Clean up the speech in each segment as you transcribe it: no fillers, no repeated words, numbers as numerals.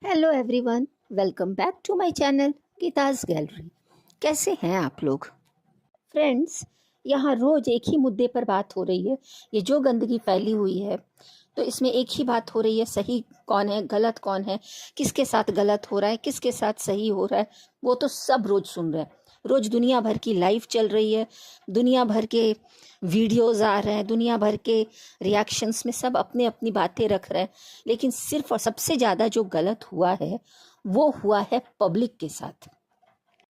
Hello everyone, welcome back to my channel Geeta's gallery. कैसे हैं आप लोग फ्रेंड्स? यहाँ रोज एक ही मुद्दे पर बात हो रही है। ये जो गंदगी फैली हुई है, तो इसमें एक ही बात हो रही है, सही कौन है गलत कौन है, किसके साथ गलत हो रहा है किसके साथ सही हो रहा है, वो तो सब रोज सुन रहे हैं। रोज दुनिया भर की लाइव चल रही है, दुनिया भर के वीडियोस आ रहे हैं, दुनिया भर के रिएक्शंस में सब अपने अपनी बातें रख रहे हैं। लेकिन सिर्फ और सबसे ज़्यादा जो गलत हुआ है वो हुआ है पब्लिक के साथ।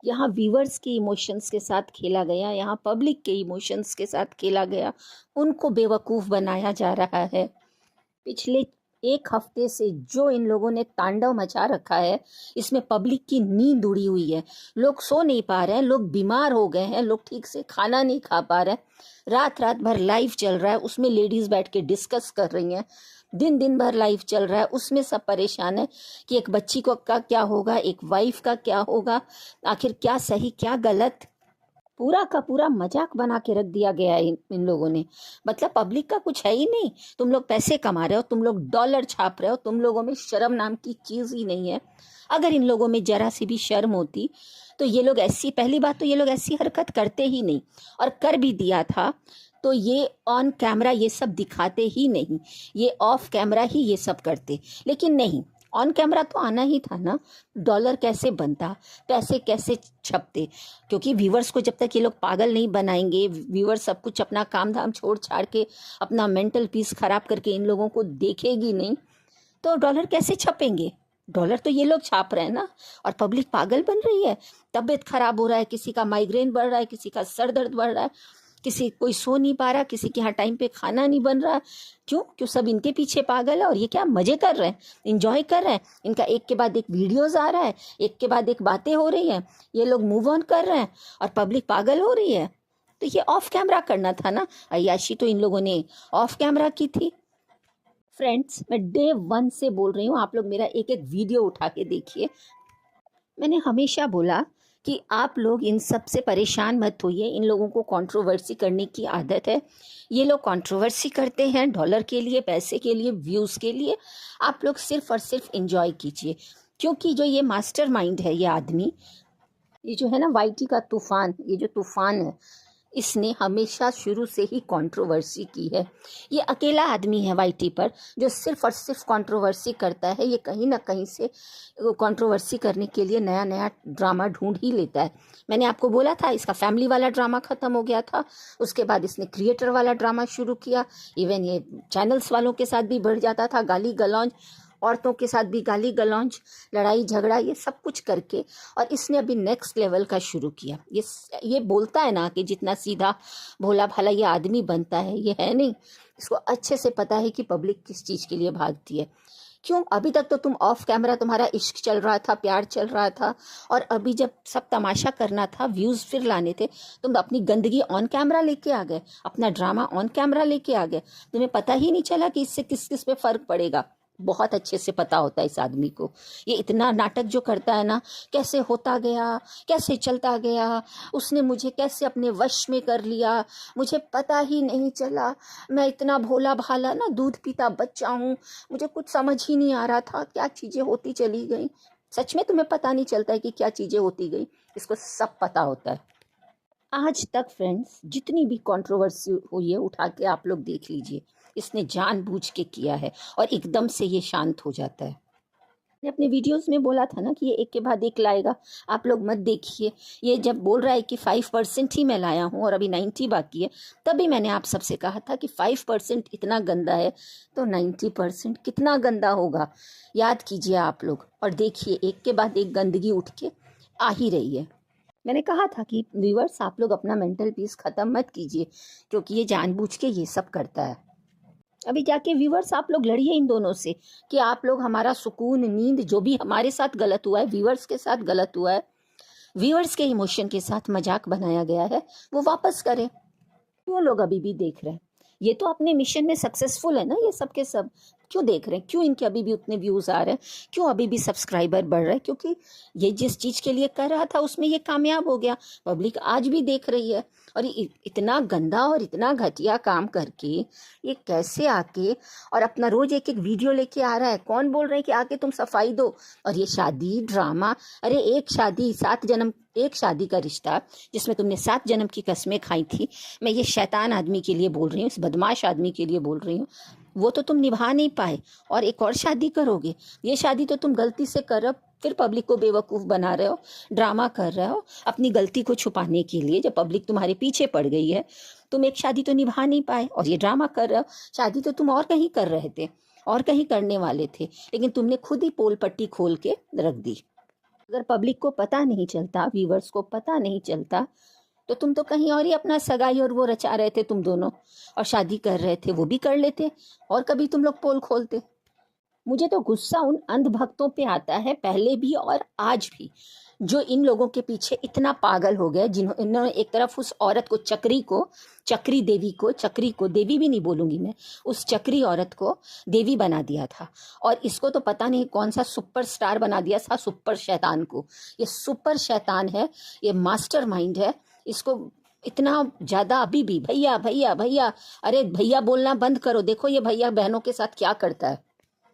यहाँ व्यूवर्स के इमोशंस के साथ खेला गया, यहाँ पब्लिक के इमोशंस के साथ खेला गया, उनको बेवकूफ़ बनाया जा रहा है। पिछले एक हफ्ते से जो इन लोगों ने तांडव मचा रखा है, इसमें पब्लिक की नींद उड़ी हुई है। लोग सो नहीं पा रहे हैं, लोग बीमार हो गए हैं, लोग ठीक से खाना नहीं खा पा रहे हैं। रात रात भर लाइव चल रहा है, उसमें लेडीज़ बैठ के डिस्कस कर रही हैं। दिन दिन भर लाइव चल रहा है, उसमें सब परेशान है कि एक बच्ची को का क्या होगा, एक वाइफ का क्या होगा, आखिर क्या सही क्या गलत। पूरा का पूरा मजाक बना के रख दिया गया है इन लोगों ने। मतलब पब्लिक का कुछ है ही नहीं। तुम लोग पैसे कमा रहे हो, तुम लोग डॉलर छाप रहे हो, तुम लोगों में शर्म नाम की चीज़ ही नहीं है। अगर इन लोगों में जरा सी भी शर्म होती तो ये लोग ऐसी, पहली बात तो ये लोग ऐसी हरकत करते ही नहीं, और कर भी दिया था तो ये ऑन कैमरा ये सब दिखाते ही नहीं, ये ऑफ कैमरा ही ये सब करते। लेकिन नहीं, ऑन कैमरा तो आना ही था ना। डॉलर कैसे बनता, पैसे कैसे छपते, क्योंकि व्यूवर्स को जब तक ये लोग पागल नहीं बनाएंगे, व्यूवर्स सब कुछ अपना काम धाम छोड़ छाड़ के अपना मेंटल पीस खराब करके इन लोगों को देखेगी नहीं, तो डॉलर कैसे छपेंगे। डॉलर तो ये लोग छाप रहे हैं ना, और पब्लिक पागल बन रही है। तबीयत खराब हो रहा है, किसी का माइग्रेन बढ़ रहा है, किसी का सर दर्द बढ़ रहा है, किसी कोई सो नहीं पा रहा, किसी के यहाँ टाइम पे खाना नहीं बन रहा। क्यों सब इनके पीछे पागल है, और ये क्या मजे कर रहे हैं, इंजॉय कर रहे हैं। इनका एक के बाद एक वीडियोस आ रहा है, एक के बाद एक बातें हो रही हैं, ये लोग मूव ऑन कर रहे हैं और पब्लिक पागल हो रही है। तो ये ऑफ कैमरा करना था ना, अय्याशी तो इन लोगों ने ऑफ कैमरा की थी। फ्रेंड्स, मैं डे 1 से बोल रही हूँ, आप लोग मेरा एक एक वीडियो उठा के देखिए। मैंने हमेशा बोला कि आप लोग इन सब से परेशान मत होइए। इन लोगों को कंट्रोवर्सी करने की आदत है। ये लोग कंट्रोवर्सी करते हैं डॉलर के लिए, पैसे के लिए, व्यूज़ के लिए। आप लोग सिर्फ और सिर्फ एंजॉय कीजिए, क्योंकि जो ये मास्टरमाइंड है, ये आदमी, ये जो है ना वाईटी का तूफान, ये जो तूफान है, इसने हमेशा शुरू से ही कंट्रोवर्सी की है। ये अकेला आदमी है वाईटी पर जो सिर्फ और सिर्फ कंट्रोवर्सी करता है। ये कहीं ना कहीं से कंट्रोवर्सी करने के लिए नया नया ड्रामा ढूंढ ही लेता है। मैंने आपको बोला था, इसका फैमिली वाला ड्रामा ख़त्म हो गया था, उसके बाद इसने क्रिएटर वाला ड्रामा शुरू किया। इवन ये चैनल्स वालों के साथ भी बढ़ जाता था, गाली गलौज, औरतों के साथ भी गाली गलौज, लड़ाई झगड़ा, ये सब कुछ करके। और इसने अभी नेक्स्ट लेवल का शुरू किया। ये बोलता है ना कि जितना सीधा भोला भाला ये आदमी बनता है, ये है नहीं। इसको अच्छे से पता है कि पब्लिक किस चीज़ के लिए भागती है। क्यों? अभी तक तो तुम ऑफ कैमरा, तुम्हारा इश्क चल रहा था, प्यार चल रहा था, और अभी जब सब तमाशा करना था, व्यूज़ फिर लाने थे, तुम अपनी गंदगी ऑन कैमरा लेके आ गए, अपना ड्रामा ऑन कैमरा लेके आ गए। तुम्हें पता ही नहीं चला कि इससे किस किस पे फ़र्क पड़ेगा। बहुत अच्छे से पता होता है इस आदमी को। ये इतना नाटक जो करता है ना, कैसे होता गया, कैसे चलता गया, उसने मुझे कैसे अपने वश में कर लिया, मुझे पता ही नहीं चला, मैं इतना भोला भाला ना दूध पीता बच्चा हूँ, मुझे कुछ समझ ही नहीं आ रहा था, क्या चीज़ें होती चली गई। सच में तुम्हें पता नहीं चलता है कि क्या चीज़ें होती गई, इसको सब पता होता है। आज तक फ्रेंड्स जितनी भी कंट्रोवर्सी हुई है, उठा के आप लोग देख लीजिए, इसने जानबूझ के किया है, और एकदम से ये शांत हो जाता है। मैंने अपने वीडियोस में बोला था ना कि ये एक के बाद एक लाएगा, आप लोग मत देखिए। ये जब बोल रहा है कि 5% ही मैं लाया हूँ और अभी 90 बाकी है, तभी मैंने आप सबसे कहा था कि 5% इतना गंदा है तो 90% कितना गंदा होगा। याद कीजिए आप लोग, और देखिए एक के बाद एक गंदगी उठ के आ ही रही है। मैंने कहा था कि व्यूअर्स, आप लोग अपना मेंटल पीस ख़त्म मत कीजिए, क्योंकि ये जानबूझ के ये सब करता है। अभी जाके व्यूअर्स आप लोग लड़िए इन दोनों से कि आप लोग हमारा सुकून, नींद, जो भी हमारे साथ गलत हुआ है, व्यूअर्स के साथ गलत हुआ है, व्यूअर्स के इमोशन के साथ मजाक बनाया गया है, वो वापस करें। क्यों लोग अभी भी देख रहे हैं? ये तो अपने मिशन में सक्सेसफुल है ना, ये सब के सब। क्यों देख रहे हैं, क्यों इनके अभी भी उतने व्यूज़ आ रहे हैं, क्यों अभी भी सब्सक्राइबर बढ़ रहे हैं? क्योंकि ये जिस चीज़ के लिए कर रहा था उसमें ये कामयाब हो गया, पब्लिक आज भी देख रही है। और इतना गंदा और इतना घटिया काम करके ये कैसे आके और अपना रोज एक एक वीडियो लेके आ रहा है। कौन बोल रहे हैं कि आके तुम सफाई दो? और ये शादी ड्रामा, अरे एक शादी 7 जन्म, एक शादी का रिश्ता जिसमें तुमने 7 जन्म की कस्में खाई थी, मैं ये शैतान आदमी के लिए बोल रही हूँ, इस बदमाश आदमी के लिए बोल रही हूँ, वो तो तुम निभा नहीं पाए और एक और शादी करोगे। ये शादी तो तुम गलती से कर, फिर पब्लिक को बेवकूफ़ बना रहे हो, ड्रामा कर रहे हो अपनी गलती को छुपाने के लिए। जब पब्लिक तुम्हारे पीछे पड़ गई है, तुम एक शादी तो निभा नहीं पाए और ये ड्रामा कर रहे हो। शादी तो तुम और कहीं कर रहे थे और कहीं करने वाले थे, लेकिन तुमने खुद ही पोल पट्टी खोल के रख दी। अगर पब्लिक को पता नहीं चलता, व्यूवर्स को पता नहीं चलता, तो तुम तो कहीं और ही अपना सगाई और वो रचा रहे थे तुम दोनों, और शादी कर रहे थे, वो भी कर लेते और कभी तुम लोग पोल खोलते। मुझे तो गुस्सा उन अंधभक्तों पे आता है, पहले भी और आज भी, जो इन लोगों के पीछे इतना पागल हो गया, जिन्होंने एक तरफ उस औरत को, चक्री देवी को, चक्री को देवी भी नहीं बोलूंगी मैं, उस चक्री औरत को देवी बना दिया था, और इसको तो पता नहीं कौन सा सुपर स्टार बना दिया था, सुपर शैतान को। ये सुपर शैतान है, ये मास्टरमाइंड है। इसको इतना ज़्यादा अभी भी भैया भैया भैया, अरे भैया बोलना बंद करो। देखो ये भैया बहनों के साथ क्या करता है।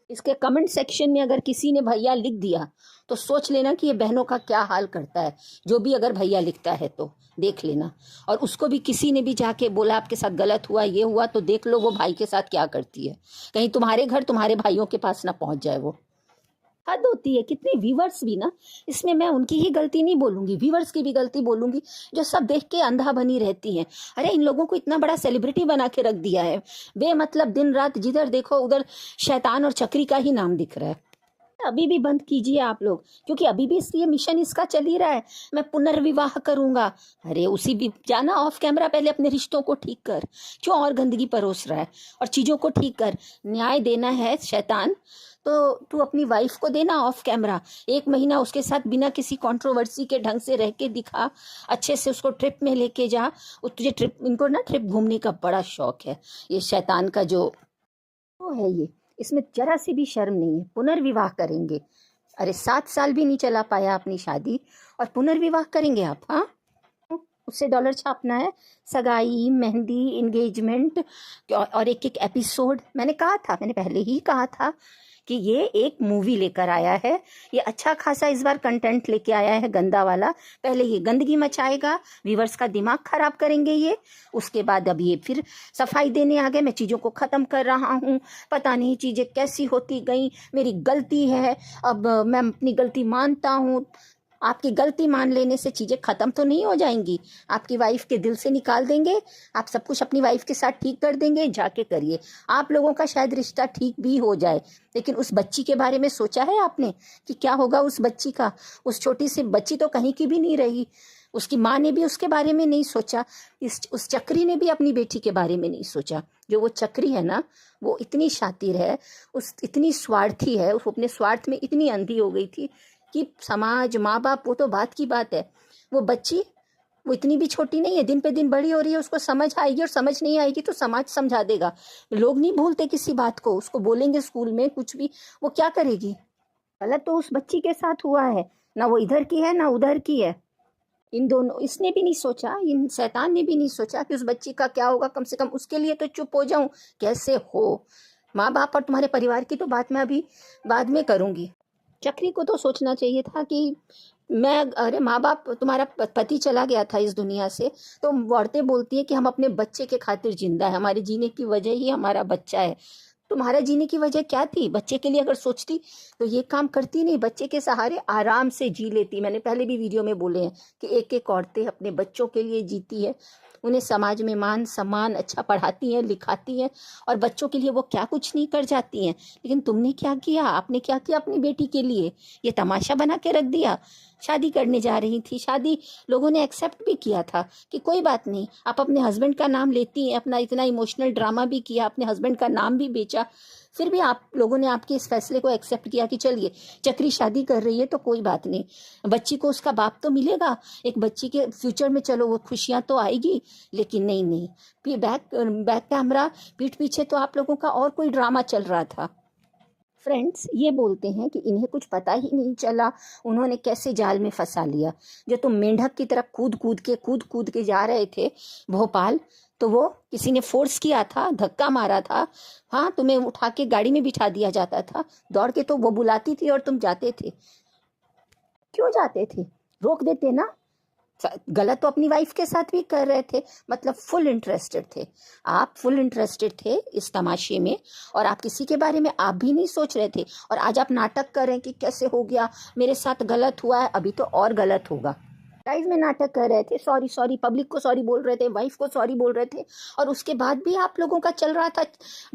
इसके कमेंट सेक्शन में अगर किसी ने भैया लिख दिया तो सोच लेना कि ये बहनों का क्या हाल करता है। जो भी अगर भैया लिखता है तो देख लेना, और उसको भी किसी ने भी जाके बोला आपके साथ गलत हुआ, ये हुआ, तो देख लो वो भाई के साथ क्या करती है। कहीं तुम्हारे घर तुम्हारे भाइयों के पास ना पहुंच जाए वो। हद होती है। कितने व्यूवर्स भी ना, इसमें मैं उनकी ही गलती नहीं बोलूंगी, व्यूवर्स की भी गलती बोलूंगी, जो सब देख के अंधा बनी रहती हैं। अरे इन लोगों को इतना बड़ा सेलिब्रिटी बना के रख दिया है, बेमतलब दिन रात जिधर देखो उधर शैतान और चक्री का ही नाम दिख रहा है। अभी भी बंद कीजिए आप लोग, क्योंकि अभी भी ये मिशन इसका चल ही रहा है, मैं पुनर्विवाह करूंगा। अरे उसी भी जाना ऑफ कैमरा, पहले अपने रिश्तों को ठीक कर, क्यों और गंदगी परोस रहा है, और चीजों को ठीक कर। न्याय देना है शैतान तो तू अपनी वाइफ को देना ऑफ कैमरा, 1 महीना उसके साथ बिना किसी कंट्रोवर्सी के ढंग से रह के दिखा, अच्छे से उसको ट्रिप में लेके जा। तुझे ट्रिप, इनको ना ट्रिप घूमने का बड़ा शौक है, ये शैतान का जो वो है, ये इसमें जरा सी भी शर्म नहीं है। पुनर्विवाह करेंगे, अरे 7 साल भी नहीं चला पाया अपनी शादी और पुनर्विवाह करेंगे आप? हाँ, उससे डॉलर छापना है, सगाई, मेहंदी, इंगेजमेंट और एक एक एपिसोड। मैंने कहा था, मैंने पहले ही कहा था कि ये एक मूवी लेकर आया है, ये अच्छा खासा इस बार कंटेंट लेके आया है गंदा वाला। पहले ये गंदगी मचाएगा, व्यूवर्स का दिमाग खराब करेंगे ये, उसके बाद अब ये फिर सफाई देने आ गए, मैं चीज़ों को ख़त्म कर रहा हूँ, पता नहीं चीज़ें कैसी होती गई, मेरी गलती है, अब मैं अपनी गलती मानता हूँ। आपकी गलती मान लेने से चीज़ें ख़त्म तो नहीं हो जाएंगी, आपकी वाइफ के दिल से निकाल देंगे, आप सब कुछ अपनी वाइफ के साथ ठीक कर देंगे, जाके करिए। आप लोगों का शायद रिश्ता ठीक भी हो जाए, लेकिन उस बच्ची के बारे में सोचा है आपने कि क्या होगा उस बच्ची का? उस छोटी सी बच्ची तो कहीं की भी नहीं रही, उसकी माँ ने भी उसके बारे में नहीं सोचा, उस चक्री ने भी अपनी बेटी के बारे में नहीं सोचा। जो वो चक्री है ना, वो इतनी शातिर है, इतनी स्वार्थी है, वो अपने स्वार्थ में इतनी अंधी हो गई थी कि समाज, माँ बाप, वो तो बात की बात है, वो बच्ची वो इतनी भी छोटी नहीं है, दिन पे दिन बड़ी हो रही है, उसको समझ आएगी, और समझ नहीं आएगी तो समाज समझा देगा। लोग नहीं भूलते किसी बात को, उसको बोलेंगे स्कूल में कुछ भी, वो क्या करेगी? गलत तो उस बच्ची के साथ हुआ है ना, वो इधर की है ना उधर की है। इन दोनों, इसने भी नहीं सोचा, इन शैतान ने भी नहीं सोचा कि उस बच्ची का क्या होगा। कम से कम उसके लिए तो चुप हो जाऊं, कैसे हो? माँ बाप और तुम्हारे परिवार की तो बात मैं अभी बाद में करूंगी। चक्री को तो सोचना चाहिए था कि मैं, अरे माँ बाप, तुम्हारा पति चला गया था इस दुनिया से, तो औरतें बोलती हैं कि हम अपने बच्चे के खातिर जिंदा है, हमारे जीने की वजह ही हमारा बच्चा है। तुम्हारा जीने की वजह क्या थी? बच्चे के लिए अगर सोचती तो ये काम करती नहीं, बच्चे के सहारे आराम से जी लेती। मैंने पहले भी वीडियो में बोले हैं कि एक एक औरतें अपने बच्चों के लिए जीती है, उन्हें समाज में मान सम्मान, अच्छा पढ़ाती हैं, लिखाती हैं, और बच्चों के लिए वो क्या कुछ नहीं कर जाती हैं। लेकिन तुमने क्या किया? आपने क्या किया अपनी बेटी के लिए? ये तमाशा बना के रख दिया। शादी करने जा रही थी, शादी लोगों ने एक्सेप्ट भी किया था कि कोई बात नहीं, आप अपने हस्बैंड का नाम लेती हैं, अपना इतना इमोशनल ड्रामा भी किया, अपने हस्बैंड का नाम भी बेचा, फिर भी आप लोगों ने आपके इस फैसले को एक्सेप्ट किया कि चलिए चक्री शादी कर रही है तो कोई बात नहीं, बच्ची को उसका बाप तो मिलेगा, एक बच्ची के फ्यूचर में चलो वो खुशियां तो आएगी। लेकिन नहीं, बैक कैमरा, पीठ पीछे तो आप लोगों का और कोई ड्रामा चल रहा था। फ्रेंड्स ये बोलते हैं कि इन्हें कुछ पता ही नहीं चला, उन्होंने कैसे जाल में फंसा लिया। जो तुम मेंढक की तरह कूद कूद के जा रहे थे भोपाल, तो वो किसी ने फोर्स किया था, धक्का मारा था। हाँ, तुम्हें उठा के गाड़ी में बिठा दिया जाता था, दौड़ के तो वो बुलाती थी और तुम जाते थे। क्यों जाते थे? रोक देते ना। गलत तो अपनी वाइफ के साथ भी कर रहे थे, मतलब फुल इंटरेस्टेड थे। आप फुल इंटरेस्टेड थे इस तमाशे में, और आप किसी के बारे में आप भी नहीं सोच रहे थे। और आज आप नाटक कर रहे हैं कि कैसे हो गया, मेरे साथ गलत हुआ है, अभी तो और गलत होगा। लाइव में नाटक कर रहे थे, सॉरी पब्लिक को सॉरी बोल रहे थे, वाइफ को सॉरी बोल रहे थे, और उसके बाद भी आप लोगों का चल रहा था,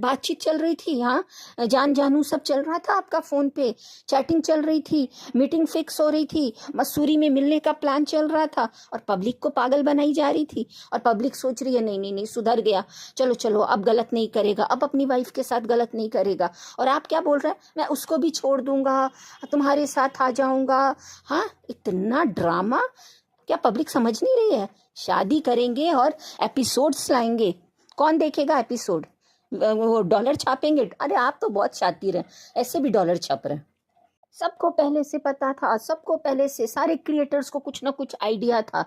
बातचीत चल रही थी। हाँ, जान जानू सब चल रहा था आपका, फ़ोन पे चैटिंग चल रही थी, मीटिंग फिक्स हो रही थी, मसूरी में मिलने का प्लान चल रहा था, और पब्लिक को पागल बनाई जा रही थी। और पब्लिक सोच रही है नहीं सुधर गया, चलो अब गलत नहीं करेगा, अब अपनी वाइफ के साथ गलत नहीं करेगा। और आप क्या बोल रहे हैं? मैं उसको भी छोड़ दूंगा, तुम्हारे साथ आ जाऊंगा। हाँ, इतना ड्रामा। क्या पब्लिक समझ नहीं रही है? शादी करेंगे और एपिसोड्स लाएंगे, कौन देखेगा एपिसोड? वो डॉलर छापेंगे। अरे आप तो बहुत शातिर हैं, ऐसे भी डॉलर छाप रहे हैं। सबको पहले से पता था, सबको पहले से, सारे क्रिएटर्स को कुछ ना कुछ आइडिया था,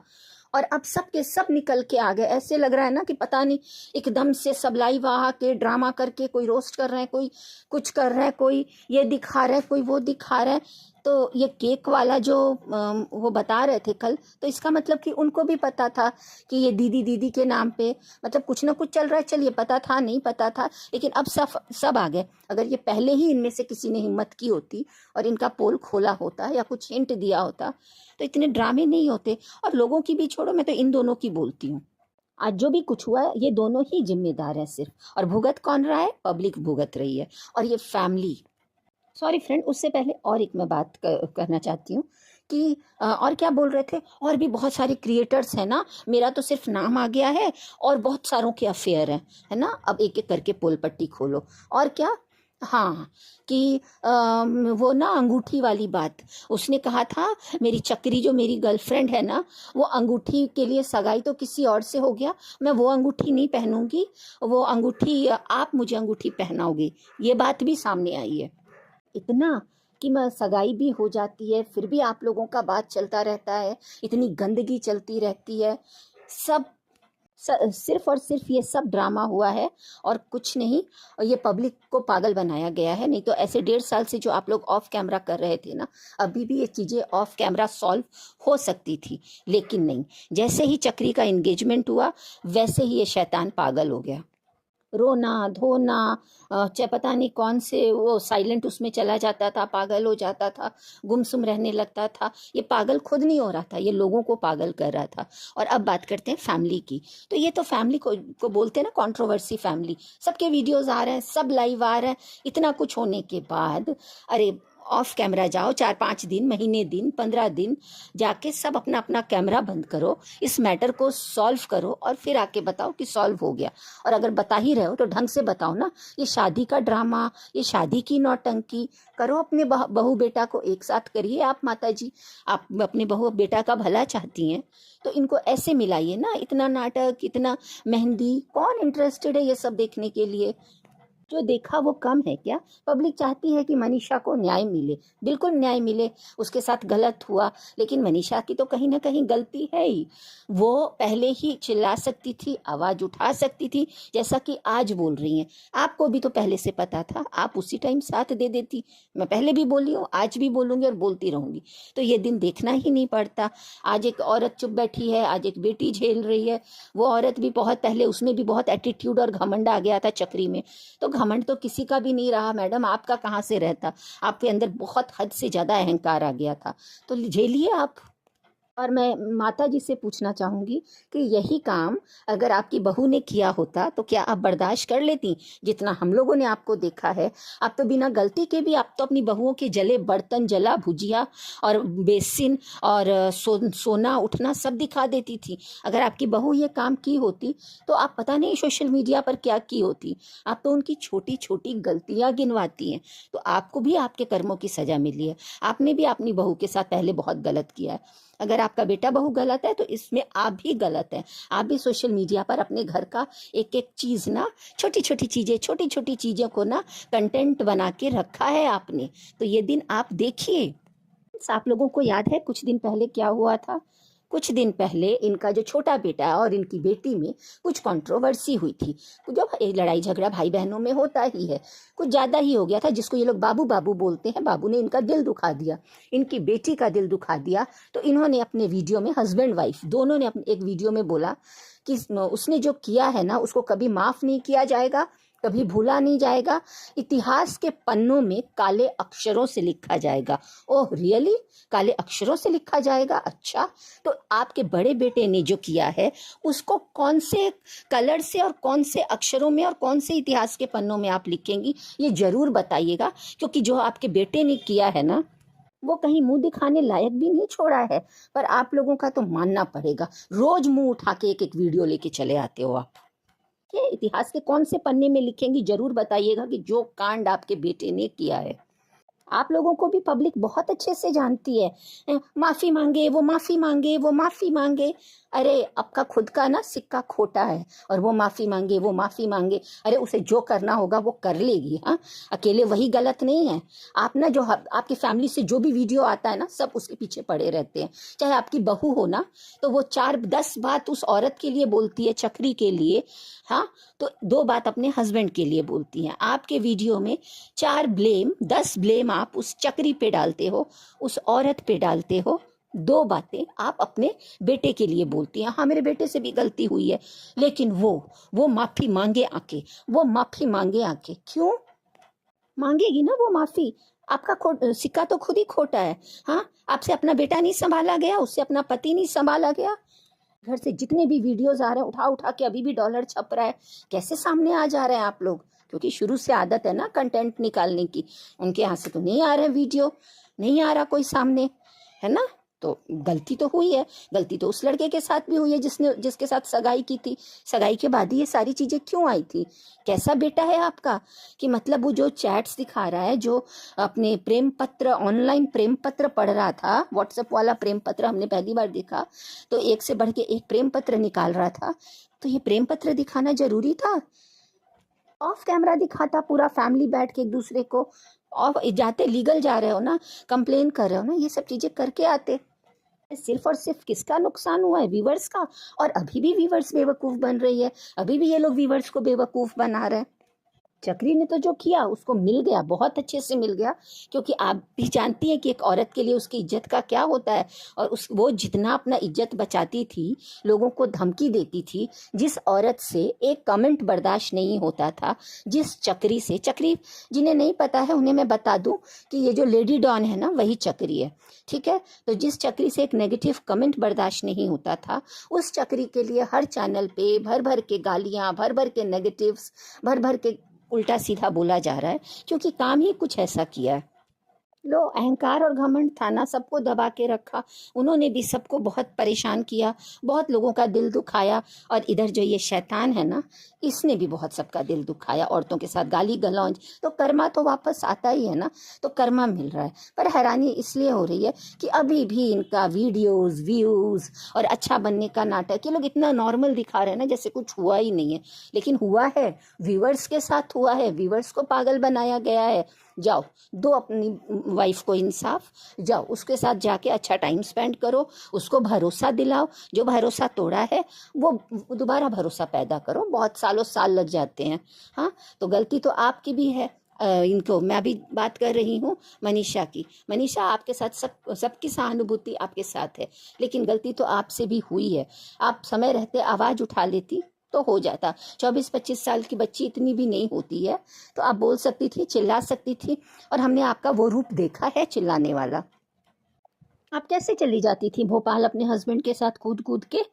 और अब सब के सब निकल के आ गए। ऐसे लग रहा है ना कि पता नहीं एकदम से सब लाइव आ के ड्रामा करके कोई रोस्ट कर रहे हैं, कोई कुछ कर रहा है, कोई ये दिखा रहा है, कोई वो दिखा रहा है। तो ये केक वाला जो वो बता रहे थे कल, तो इसका मतलब कि उनको भी पता था कि ये दीदी के नाम पे मतलब कुछ ना कुछ चल रहा है। चलिए, पता था नहीं पता था, लेकिन अब सब आ गए। अगर ये पहले ही इनमें से किसी ने हिम्मत की होती और इनका पोल खोला होता या कुछ हिंट दिया होता, तो इतने ड्रामे नहीं होते। और लोगों की भी छोड़ो, मैं तो इन दोनों की बोलती हूँ। आज जो भी कुछ हुआ है, ये दोनों ही जिम्मेदार हैं सिर्फ। और भुगत कौन रहा है? पब्लिक भुगत रही है, और ये फैमिली। सॉरी फ्रेंड, उससे पहले और एक मैं बात करना चाहती हूँ कि और क्या बोल रहे थे? और भी बहुत सारे क्रिएटर्स हैं ना, मेरा तो सिर्फ नाम आ गया है, और बहुत सारों के अफेयर हैं, है ना। अब एक एक करके पोल पट्टी खोलो। और क्या? हाँ, कि वो ना अंगूठी वाली बात, उसने कहा था मेरी चक्री जो मेरी गर्लफ्रेंड है ना, वो अंगूठी के लिए सगाई तो किसी और से हो गया, मैं वो अंगूठी नहीं पहनूंगी, वो अंगूठी आप मुझे अंगूठी पहनाओगे। ये बात भी सामने आई है। इतना कि मैं सगाई भी हो जाती है, फिर भी आप लोगों का बात चलता रहता है, इतनी गंदगी चलती रहती है। सब सिर्फ और सिर्फ ये सब ड्रामा हुआ है और कुछ नहीं। और ये पब्लिक को पागल बनाया गया है। नहीं तो ऐसे 1.5 साल से जो आप लोग ऑफ कैमरा कर रहे थे ना, अभी भी ये चीज़ें ऑफ कैमरा सॉल्व हो सकती थी, लेकिन नहीं। जैसे ही चक्री का एंगेजमेंट हुआ, वैसे ही ये शैतान पागल हो गया। रोना धोना, चाहे पता नहीं कौन से वो साइलेंट उसमें चला जाता था, पागल हो जाता था, गुमसुम रहने लगता था। ये पागल खुद नहीं हो रहा था, ये लोगों को पागल कर रहा था। और अब बात करते हैं फैमिली की। तो ये तो फैमिली को बोलते हैं ना कंट्रोवर्सी फैमिली। सबके वीडियोस आ रहे हैं, सब लाइव आ रहे हैं। इतना कुछ होने के बाद अरे ऑफ कैमरा जाओ, 4-5 दिन, महीने दिन, 15 दिन जाके सब अपना अपना कैमरा बंद करो, इस मैटर को सॉल्व करो, और फिर आके बताओ कि सॉल्व हो गया। और अगर बता ही रहे हो तो ढंग से बताओ ना। ये शादी का ड्रामा, ये शादी की नौटंकी करो, अपने बहू बेटा को एक साथ करिए। आप माता जी, आप अपने बहू बेटा का भला चाहती हैं, तो इनको ऐसे मिलाइए ना। इतना नाटक, इतना मेहंदी, कौन इंटरेस्टेड है ये सब देखने के लिए? जो देखा वो कम है क्या? पब्लिक चाहती है कि मनीषा को न्याय मिले, बिल्कुल न्याय मिले। उसके साथ गलत हुआ, लेकिन मनीषा की तो कहीं ना कहीं गलती है ही। वो पहले ही चिल्ला सकती थी, आवाज उठा सकती थी, जैसा कि आज बोल रही हैं। आपको भी तो पहले से पता था, आप उसी टाइम साथ दे देती। मैं पहले भी बोली हूँ, आज भी बोलूंगी और बोलती रहूंगी। तो ये दिन देखना ही नहीं पड़ता। आज एक औरत चुप बैठी है, आज एक बेटी झेल रही है। वो औरत भी बहुत पहले, उसमें भी बहुत एटीट्यूड और घमंड आ गया था चक्री में। तो घमंड तो किसी का भी नहीं रहा मैडम, आपका कहाँ से रहता? आपके अंदर बहुत हद से ज़्यादा अहंकार आ गया था, तो झेलिए आप। और मैं माता जी से पूछना चाहूँगी कि यही काम अगर आपकी बहू ने किया होता तो क्या आप बर्दाश्त कर लेती? जितना हम लोगों ने आपको देखा है, आप तो बिना गलती के भी, आप तो अपनी बहुओं के जले बर्तन, जला भुजिया और बेसिन और सोना उठना सब दिखा देती थी। अगर आपकी बहू ये काम की होती तो आप पता नहीं सोशल मीडिया पर क्या की होती। आप तो उनकी छोटी छोटी गलतियाँ गिनवाती हैं। तो आपको भी आपके कर्मों की सज़ा मिली है। आपने भी अपनी बहू के साथ पहले बहुत गलत किया है। अगर आपका बेटा बहू गलत है तो इसमें आप भी गलत हैं। आप भी सोशल मीडिया पर अपने घर का एक एक चीज़ ना, छोटी छोटी चीज़ों को ना कंटेंट बना के रखा है आपने। तो ये दिन आप देखिए। आप लोगों को याद है कुछ दिन पहले क्या हुआ था? कुछ दिन पहले इनका जो छोटा बेटा है और इनकी बेटी में कुछ कंट्रोवर्सी हुई थी। जो लड़ाई झगड़ा भाई बहनों में होता ही है, कुछ ज़्यादा ही हो गया था, जिसको ये लोग बाबू बाबू बोलते हैं। बाबू ने इनका दिल दुखा दिया, इनकी बेटी का दिल दुखा दिया। तो इन्होंने अपने वीडियो में, हस्बैंड वाइफ दोनों ने अपने एक वीडियो में बोला कि उसने जो किया है ना, उसको कभी माफ़ नहीं किया जाएगा, कभी भूला नहीं जाएगा, इतिहास के पन्नों में काले अक्षरों से लिखा जाएगा। Oh really? काले अक्षरों से लिखा जाएगा? अच्छा, तो आपके बड़े बेटे ने जो किया है उसको कौन से कलर से और कौन से अक्षरों में और कौन से इतिहास के पन्नों में आप लिखेंगी, ये जरूर बताइएगा। क्योंकि जो आपके बेटे ने किया है ना, वो कहीं मुंह दिखाने लायक भी नहीं छोड़ा है। पर आप लोगों का तो मानना पड़ेगा, रोज मुंह उठा के एक एक वीडियो लेके चले आते हो आप। ये इतिहास के कौन से पन्ने में लिखेंगी, जरूर बताइएगा कि जो कांड आपके बेटे ने किया है। आप लोगों को भी पब्लिक बहुत अच्छे से जानती है। माफ़ी मांगे वो, माफ़ी मांगे वो, माफ़ी मांगे। अरे आपका खुद का ना सिक्का खोटा है और वो माफ़ी मांगे, वो माफ़ी मांगे। अरे उसे जो करना होगा वो कर लेगी। हाँ, अकेले वही गलत नहीं है। आप ना जो आपकी फैमिली से जो भी वीडियो आता है ना, सब उसके पीछे पड़े रहते हैं। चाहे आपकी बहू हो ना, तो वो 4-10 बात उस औरत के लिए बोलती है, चक्री के लिए। हाँ, तो 2 बात अपने हस्बैंड के लिए बोलती हैं। आपके वीडियो में 10 ब्लेम आप उस चक्री पे डालते हो, उस औरत पे डालते हो। 2 बातें आप अपने बेटे के लिए बोलती हैं। हाँ, मेरे बेटे से भी गलती हुई है, लेकिन वो माफ़ी मांगे आके, वो माफ़ी मांगे आके। क्यों मांगेगी ना वो माफ़ी? आपका सिक्का तो खुद ही खोटा है। हाँ, आपसे अपना बेटा नहीं संभाला गया, उससे अपना पति नहीं संभाला गया। घर से जितने भी वीडियोस आ रहे हैं, उठा उठा के अभी भी डॉलर छप रहा है। कैसे सामने आ जा रहे हैं आप लोग? क्योंकि शुरू से आदत है ना कंटेंट निकालने की। उनके यहाँ से तो नहीं आ रहे वीडियो, नहीं आ रहा कोई सामने, है ना? तो गलती तो हुई है। गलती तो उस लड़के के साथ भी हुई है जिसके साथ सगाई की थी। सगाई के बाद ही ये सारी चीज़ें क्यों आई थी? कैसा बेटा है आपका कि मतलब वो जो चैट्स दिखा रहा है, जो अपने प्रेम पत्र, ऑनलाइन प्रेम पत्र पढ़ रहा था, व्हाट्सएप वाला प्रेम पत्र हमने पहली बार देखा। तो एक से बढ़ के एक प्रेम पत्र निकाल रहा था। तो ये प्रेम पत्र दिखाना जरूरी था? ऑफ कैमरा दिखाता, पूरा फैमिली बैठ के एक दूसरे को, और जाते लीगल जा रहे हो ना, कंप्लेन कर रहे हो ना, ये सब चीजें करके आते। सिर्फ और सिर्फ किसका नुकसान हुआ है? व्यूवर्स का। और अभी भी व्यूवर्स बेवकूफ बन रही है, अभी भी ये लोग व्यूवर्स को बेवकूफ बना रहे हैं। चक्री ने तो जो किया उसको मिल गया, बहुत अच्छे से मिल गया। क्योंकि आप भी जानती हैं कि एक औरत के लिए उसकी इज्जत का क्या होता है। और वो जितना अपना इज्जत बचाती थी, लोगों को धमकी देती थी, जिस औरत से एक कमेंट बर्दाश्त नहीं होता था, जिस चक्री से, चक्री जिन्हें नहीं पता है उन्हें मैं बता दूं कि ये जो लेडी डॉन है ना, वही चक्री है। ठीक है, तो जिस चक्री से एक नेगेटिव कमेंट बर्दाश्त नहीं होता था, उस चक्री के लिए हर चैनल पे भर भर के गालियां, भर भर के नेगेटिव्स, भर भर के उल्टा सीधा बोला जा रहा है। क्योंकि काम ही कुछ ऐसा किया है। लो, अहंकार और घमंड था ना, सबको दबा के रखा। उन्होंने भी सबको बहुत परेशान किया, बहुत लोगों का दिल दुखाया। और इधर जो ये शैतान है ना, इसने भी बहुत सबका दिल दुखाया, औरतों के साथ गाली गलौज। तो कर्मा तो वापस आता ही है ना, तो कर्मा मिल रहा है। पर हैरानी इसलिए हो रही है कि अभी भी इनका वीडियोस, व्यूज और अच्छा बनने का नाटक ये लोग इतना नॉर्मल दिखा रहे हैं ना, जैसे कुछ हुआ ही नहीं है। लेकिन हुआ है, व्यूवर्स के साथ हुआ है, व्यूवर्स को पागल बनाया गया है। जाओ, दो अपनी वाइफ को इंसाफ, जाओ उसके साथ जाके अच्छा टाइम स्पेंड करो, उसको भरोसा दिलाओ। जो भरोसा तोड़ा है वो दोबारा भरोसा पैदा करो। बहुत साल लग जाते हैं। हाँ, तो गलती तो आपकी भी है। इनको मैं अभी बात कर रही हूँ मनीषा की। मनीषा, आपके साथ सबकी सहानुभूति आपके साथ है, लेकिन गलती तो आपसे भी हुई है। आप समय रहते आवाज़ उठा लेती तो हो जाता। 24-25 साल की बच्ची इतनी भी नहीं होती है, तो आप बोल सकती थी, चिल्ला सकती थी। और हमने आपका वो रूप देखा है चिल्लाने वाला। आप कैसे चली जाती थी भोपाल अपने हस्बैंड के साथ कूद कूद के?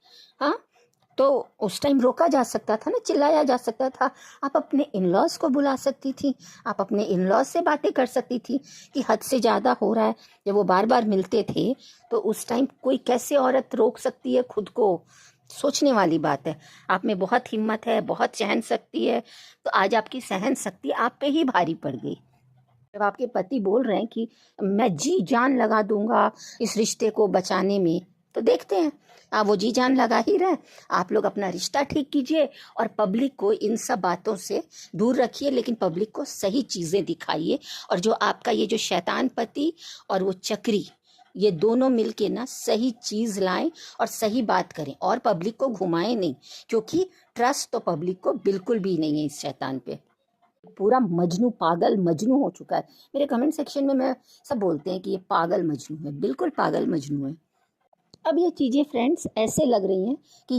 हाँ, तो उस टाइम रोका जा सकता था ना, चिल्लाया जा सकता था। आप अपने इन लॉज को बुला सकती थी, आप अपने इन लॉज से बातें कर सकती थी कि हद से ज़्यादा हो रहा है। जब वो बार बार मिलते थे तो उस टाइम कोई कैसे औरत रोक सकती है खुद को? सोचने वाली बात है। आप में बहुत हिम्मत है, बहुत सहन शक्ति है, तो आज आपकी सहन शक्ति आप पे ही भारी पड़ गई। जब आपके पति बोल रहे हैं कि मैं जी जान लगा दूंगा इस रिश्ते को बचाने में, तो देखते हैं, आप वो जी जान लगा ही रहे। आप लोग अपना रिश्ता ठीक कीजिए और पब्लिक को इन सब बातों से दूर रखिए, लेकिन पब्लिक को सही चीज़ें दिखाइए। और जो आपका ये जो शैतान पति और वो चक्री, ये दोनों मिलके ना सही चीज़ लाएं और सही बात करें और पब्लिक को घुमाएं नहीं, क्योंकि ट्रस्ट तो पब्लिक को बिल्कुल भी नहीं है इस शैतान पे। पूरा मजनू, पागल मजनू हो चुका है। मेरे कमेंट सेक्शन में मैं सब बोलते हैं कि ये पागल मजनू है, बिल्कुल पागल मजनू है। अब ये चीज़ें फ्रेंड्स ऐसे लग रही हैं कि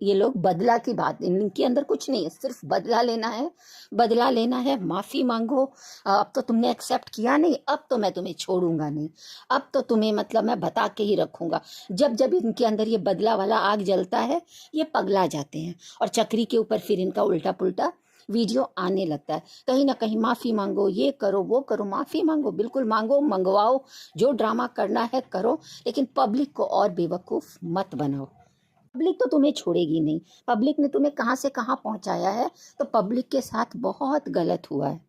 ये लोग बदला की बात, इनके अंदर कुछ नहीं है, सिर्फ बदला लेना है, बदला लेना है। माफ़ी मांगो, अब तो तुमने एक्सेप्ट किया नहीं, अब तो मैं तुम्हें छोड़ूंगा नहीं, अब तो तुम्हें मतलब मैं बता के ही रखूंगा। जब जब इनके अंदर ये बदला वाला आग जलता है, ये पगला जाते हैं और चक्री के ऊपर फिर इनका उल्टा पुल्टा वीडियो आने लगता है। कहीं ना कहीं माफ़ी मांगो, ये करो वो करो, माफ़ी मांगो, बिल्कुल मांगो, मंगवाओ, जो ड्रामा करना है करो, लेकिन पब्लिक को और बेवकूफ़ मत बनाओ। पब्लिक तो तुम्हें छोड़ेगी नहीं। पब्लिक ने तुम्हें कहाँ से कहाँ पहुँचाया है, तो पब्लिक के साथ बहुत गलत हुआ है।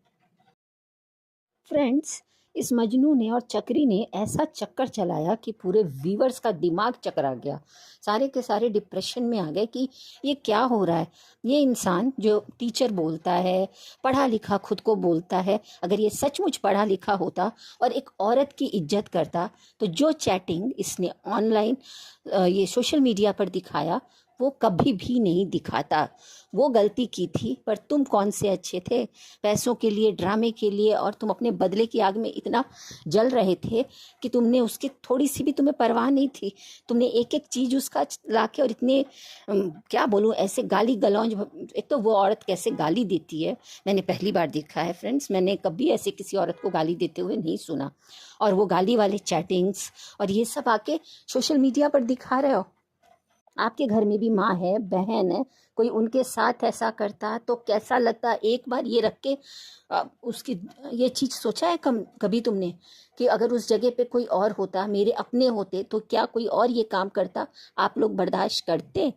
फ्रेंड्स, इस मजनू ने और चक्री ने ऐसा चक्कर चलाया कि पूरे व्यूवर्स का दिमाग चकरा गया। सारे के सारे डिप्रेशन में आ गए कि ये क्या हो रहा है। ये इंसान जो टीचर बोलता है, पढ़ा लिखा खुद को बोलता है, अगर ये सचमुच पढ़ा लिखा होता और एक औरत की इज्जत करता, तो जो चैटिंग इसने ऑनलाइन ये सोशल मीडिया पर दिखाया, वो कभी भी नहीं दिखाता। वो गलती की थी, पर तुम कौन से अच्छे थे, पैसों के लिए, ड्रामे के लिए, और तुम अपने बदले की आग में इतना जल रहे थे कि तुमने उसकी थोड़ी सी भी तुम्हें परवाह नहीं थी। तुमने एक एक चीज़ उसका लाके और इतने क्या बोलूँ, ऐसे गाली गलौज। एक तो वो औरत कैसे गाली देती है, मैंने पहली बार देखा है फ्रेंड्स, मैंने कभी ऐसे किसी औरत को गाली देते हुए नहीं सुना। और वो गाली वाले चैटिंग्स और ये सब आके सोशल मीडिया पर दिखा रहे हो। आपके घर में भी माँ है, बहन है, कोई उनके साथ ऐसा करता तो कैसा लगता। एक बार ये रख के उसकी ये चीज़ सोचा है कभी तुमने कि अगर उस जगह पे कोई और होता, मेरे अपने होते, तो क्या कोई और ये काम करता? आप लोग बर्दाश्त करते?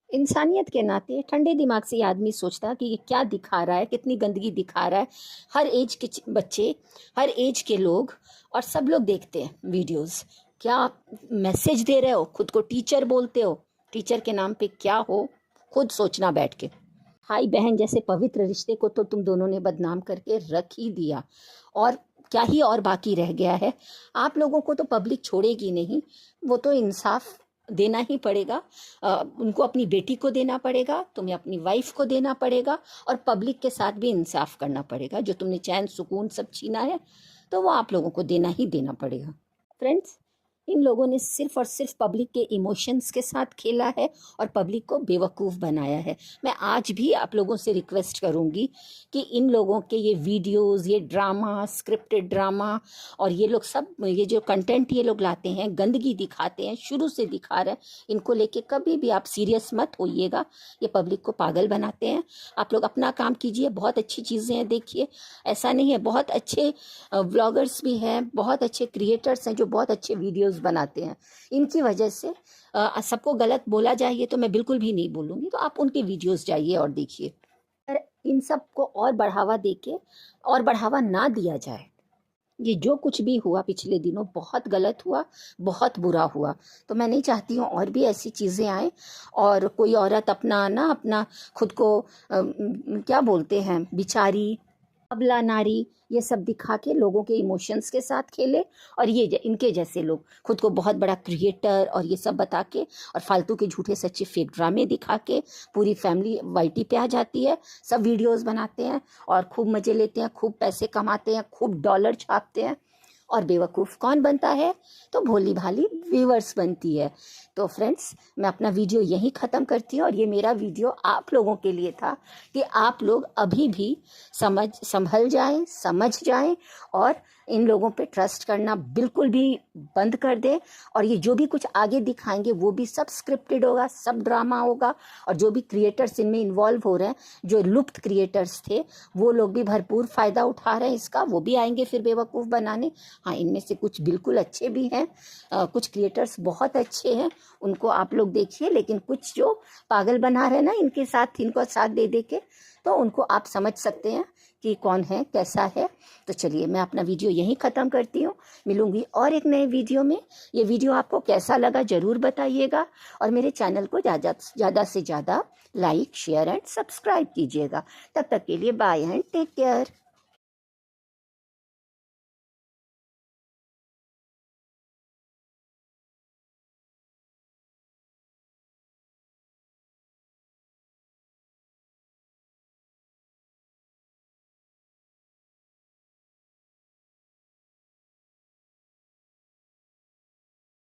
इंसानियत के नाते ठंडे दिमाग से ये आदमी सोचता कि ये क्या दिखा रहा है, कितनी गंदगी दिखा रहा है। हर एज के बच्चे, हर एज के लोग और सब लोग देखते हैं वीडियोस। क्या मैसेज दे रहे हो? खुद को टीचर बोलते हो, टीचर के नाम पे क्या हो, खुद सोचना बैठ के। भाई बहन जैसे पवित्र रिश्ते को तो तुम दोनों ने बदनाम करके रख ही दिया, और क्या ही और बाकी रह गया है। आप लोगों को तो पब्लिक छोड़ेगी नहीं, वो तो इंसाफ देना ही पड़ेगा। उनको अपनी बेटी को देना पड़ेगा, तुम्हें अपनी वाइफ को देना पड़ेगा, और पब्लिक के साथ भी इंसाफ करना पड़ेगा। जो तुमने चैन सुकून सब छीना है, तो वो आप लोगों को देना ही देना पड़ेगा। फ्रेंड्स, इन लोगों ने सिर्फ और सिर्फ पब्लिक के इमोशंस के साथ खेला है और पब्लिक को बेवकूफ़ बनाया है। मैं आज भी आप लोगों से रिक्वेस्ट करूंगी कि इन लोगों के ये वीडियोस, ये ड्रामा, स्क्रिप्टेड ड्रामा, और ये लोग सब, ये जो कंटेंट ये लोग लाते हैं, गंदगी दिखाते हैं, शुरू से दिखा रहे हैं, इनको लेके कभी भी आप सीरियस मत होइएगा। ये पब्लिक को पागल बनाते हैं। आप लोग अपना काम कीजिए, बहुत अच्छी चीज़ें हैं, देखिए, ऐसा नहीं है, बहुत अच्छे व्लॉगर्स भी हैं, बहुत अच्छे क्रिएटर्स हैं जो बहुत अच्छे वीडियोस बनाते हैं। इनकी वजह से सबको गलत बोला जाए, ये तो मैं बिल्कुल भी नहीं बोलूँगी। तो आप उनके वीडियोस जाइए और देखिए। पर इन सब को और बढ़ावा देके, और बढ़ावा ना दिया जाए। ये जो कुछ भी हुआ पिछले दिनों बहुत गलत हुआ, बहुत बुरा हुआ। तो मैं नहीं चाहती हूँ और भी ऐसी चीज़ें आए और कोई औरत अपना खुद को क्या बोलते हैं, बिचारी, अबला नारी, ये सब दिखा के लोगों के इमोशंस के साथ खेले। और ये इनके जैसे लोग खुद को बहुत बड़ा क्रिएटर और ये सब बता के और फालतू के झूठे सच्चे फेक ड्रामे दिखा के पूरी फैमिली वाईटी पे आ जाती है। सब वीडियोस बनाते हैं और खूब मज़े लेते हैं, खूब पैसे कमाते हैं, खूब डॉलर छापते हैं। और बेवकूफ़ कौन बनता है? तो भोली भाली व्यूवर्स बनती है। तो फ्रेंड्स, मैं अपना वीडियो यहीं ख़त्म करती हूँ, और ये मेरा वीडियो आप लोगों के लिए था कि आप लोग अभी भी संभल जाएं, समझ जाएं, और इन लोगों पे ट्रस्ट करना बिल्कुल भी बंद कर दें। और ये जो भी कुछ आगे दिखाएंगे वो भी सब स्क्रिप्टेड होगा, सब ड्रामा होगा। और जो भी क्रिएटर्स इनमें इन्वॉल्व हो रहे हैं, जो लुप्त क्रिएटर्स थे, वो लोग भी भरपूर फ़ायदा उठा रहे हैं इसका, वो भी आएंगे फिर बेवकूफ़ बनाने। हाँ, इनमें से कुछ बिल्कुल अच्छे भी हैं, कुछ क्रिएटर्स बहुत अच्छे हैं, उनको आप लोग देखिए। लेकिन कुछ जो पागल बना रहे हैं ना, इनके साथ, इनको साथ दे दे के, तो उनको आप समझ सकते हैं कि कौन है, कैसा है। तो चलिए मैं अपना वीडियो यहीं ख़त्म करती हूँ, मिलूँगी और एक नए वीडियो में। ये वीडियो आपको कैसा लगा ज़रूर बताइएगा और मेरे चैनल को ज़्यादा से ज़्यादा लाइक, शेयर एंड सब्सक्राइब कीजिएगा। तब तक के लिए बाय एंड टेक केयर।